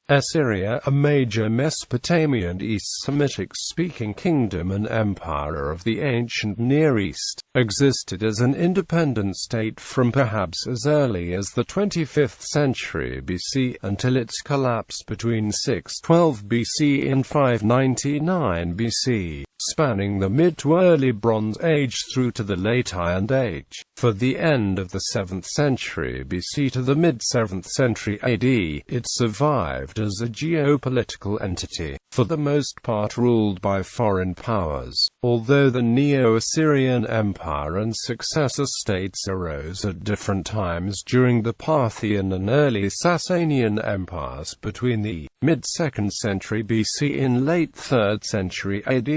Assyria, a major Mesopotamian East Semitic-speaking kingdom and empire of the ancient Near East, existed as an independent state from perhaps as early as the 25th century BC until its collapse between 612 BC and 599 BC, spanning the mid to early Bronze Age through to the late Iron Age. For the end of the 7th century BC to the mid-7th century AD, it survived as a geopolitical entity, for the most part ruled by foreign powers, although the Neo-Assyrian Empire and successor states arose at different times during the Parthian and early Sasanian Empires between the mid-2nd century BC and late 3rd century AD,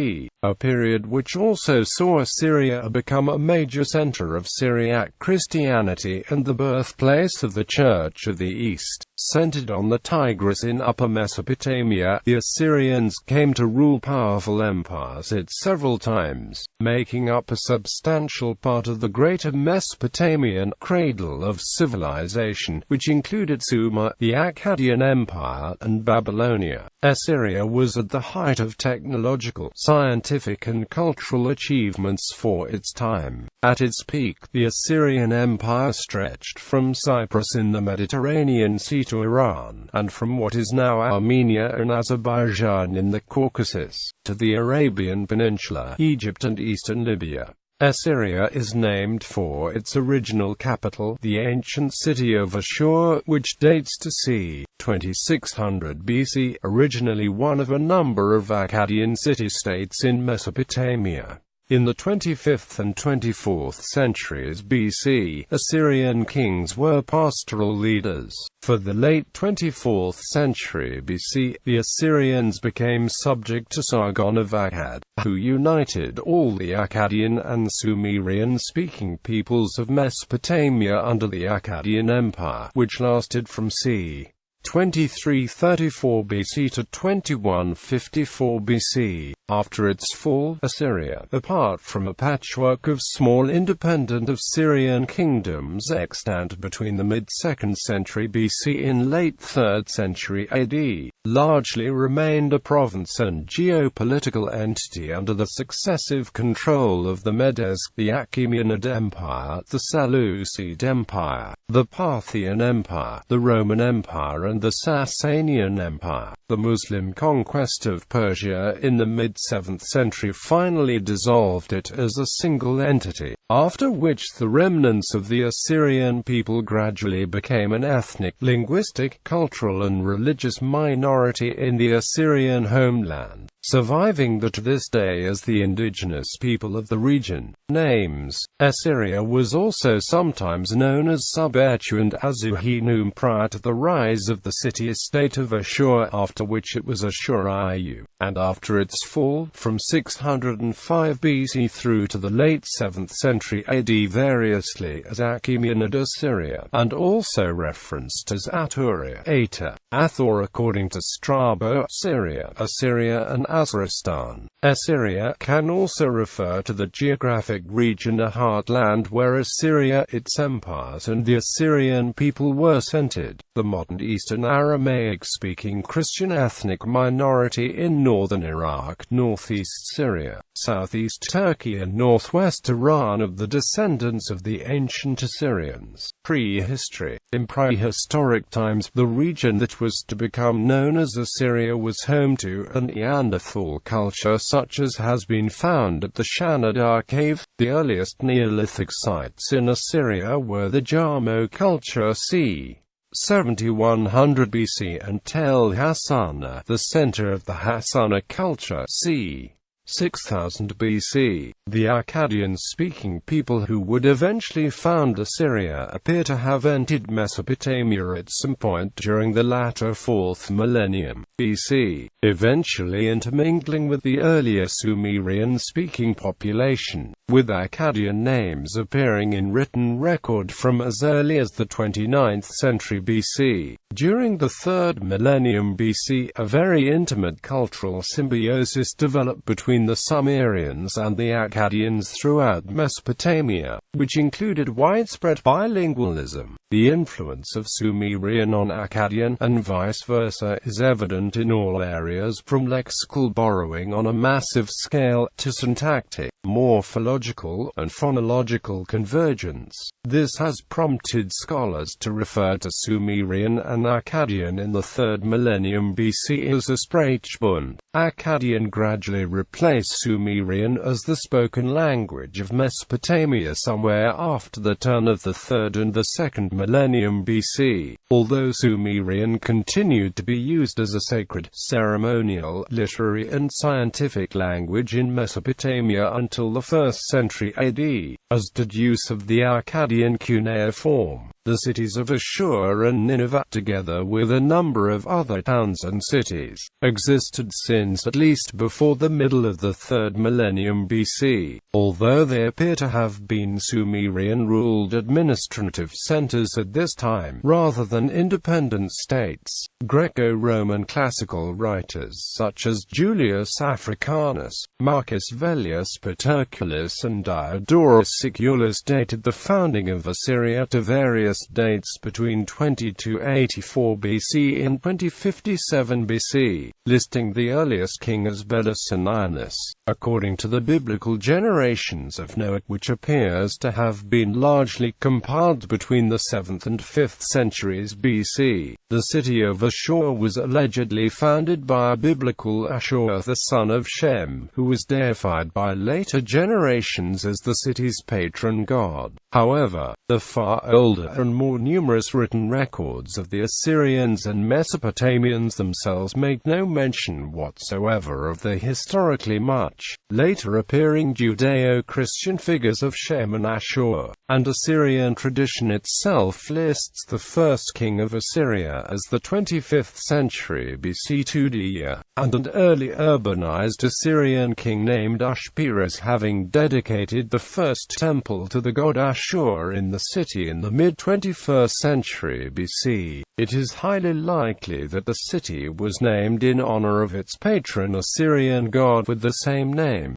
a period which also saw Assyria become a major center of Syriac Christianity and the birthplace of the Church of the East. Centered on the Tigris in Upper Mesopotamia, the Assyrians came to rule powerful empires at several times, making up a substantial part of the greater Mesopotamian cradle of civilization, which included Sumer, the Akkadian Empire, and Babylonia. Assyria was at the height of technological, scientific and cultural achievements for its time. At its peak, the Assyrian Empire stretched from Cyprus in the Mediterranean Sea to Iran, and from what is now Armenia and Azerbaijan in the Caucasus, to the Arabian Peninsula, Egypt and eastern Libya. Assyria is named for its original capital, the ancient city of Ashur, which dates to c. 2600 BC, originally one of a number of Akkadian city-states in Mesopotamia. In the 25th and 24th centuries BC, Assyrian kings were pastoral leaders. For the late 24th century BC, the Assyrians became subject to Sargon of Akkad, who united all the Akkadian and Sumerian-speaking peoples of Mesopotamia under the Akkadian Empire, which lasted from c. 2334 BC to 2154 BC. After its fall, Assyria, apart from a patchwork of small independent Assyrian kingdoms extant between the mid-2nd century BC and late 3rd century AD, largely remained a province and geopolitical entity under the successive control of the Medes, the Achaemenid Empire, the Seleucid Empire, the Parthian Empire, the Roman Empire and the Sasanian Empire. The Muslim conquest of Persia in the mid-7th century finally dissolved it as a single entity, after which the remnants of the Assyrian people gradually became an ethnic, linguistic, cultural and religious minority in the Assyrian homeland, surviving to this day as the indigenous people of the region. Names. Assyria was also sometimes known as Subetu and Azuhinum prior to the rise of the city-state of Ashur, after which it was Ashur-iu, and after its fall, from 605 BC through to the late 7th century AD variously as Achaemenid Assyria, and also referenced as Aturia, Ata, Athor according to Strabo, Syria, Assyria and Azeristan. Assyria can also refer to the geographic region, a heartland where Assyria, its empires and the Assyrian people were centered, the modern Eastern Aramaic-speaking Christian ethnic minority in northern Iraq, northeast Syria, southeast Turkey and northwest Iran, of the descendants of the ancient Assyrians. Prehistory. In prehistoric times, the region that was to become known as Assyria was home to a Neanderthal culture such as has been found at the Shanidar Cave. The earliest Neolithic sites in Assyria were the Jarmo culture c. 7100 BC and Tel Hassana, the center of the Hassana culture c. 6000 BC. The Akkadian-speaking people who would eventually found Assyria appear to have entered Mesopotamia at some point during the latter 4th millennium BC, eventually intermingling with the earlier Sumerian-speaking population, with Akkadian names appearing in written record from as early as the 29th century BC. During the 3rd millennium BC, a very intimate cultural symbiosis developed between the Sumerians and the Akkadians throughout Mesopotamia, which included widespread bilingualism. The influence of Sumerian on Akkadian, and vice versa, is evident in all areas from lexical borrowing on a massive scale, to syntactic, morphological, and phonological convergence. This has prompted scholars to refer to Sumerian and Akkadian in the 3rd millennium BC as a Sprachbund. Akkadian gradually replaced Sumerian as the spoken language of Mesopotamia somewhere after the turn of the 3rd and the 2nd millennium BC, although Sumerian continued to be used as a sacred, ceremonial, literary and scientific language in Mesopotamia until the 1st century AD, as did use of the Akkadian cuneiform. The cities of Ashur and Nineveh, together with a number of other towns and cities, existed since at least before the middle of the 3rd millennium BC, although they appear to have been Sumerian-ruled administrative centers at this time, rather than independent states. Greco-Roman classical writers such as Julius Africanus, Marcus Velleius Paterculus and Diodorus Siculus dated the founding of Assyria to various dates between 2284 BC and 2057 BC, listing the earliest king as Belus. According to the biblical generations of Noah, which appears to have been largely compiled between the 7th and 5th centuries BC, the city of Ashur was allegedly founded by a biblical Ashur, the son of Shem, who was deified by later generations as the city's patron god. However, the far older and more numerous written records of the Assyrians and Mesopotamians themselves make no mention whatsoever of the historically much later appearing Judeo-Christian figures of Shem and Ashur, and Assyrian tradition itself lists the first king of Assyria as the 25th century BC Tudia, and an early urbanized Assyrian king named Ashpir as having dedicated the first temple to the god Ashur in the city in the mid-21st century BC. It is highly likely that the city was named in honor of its patron Assyrian god with the same name.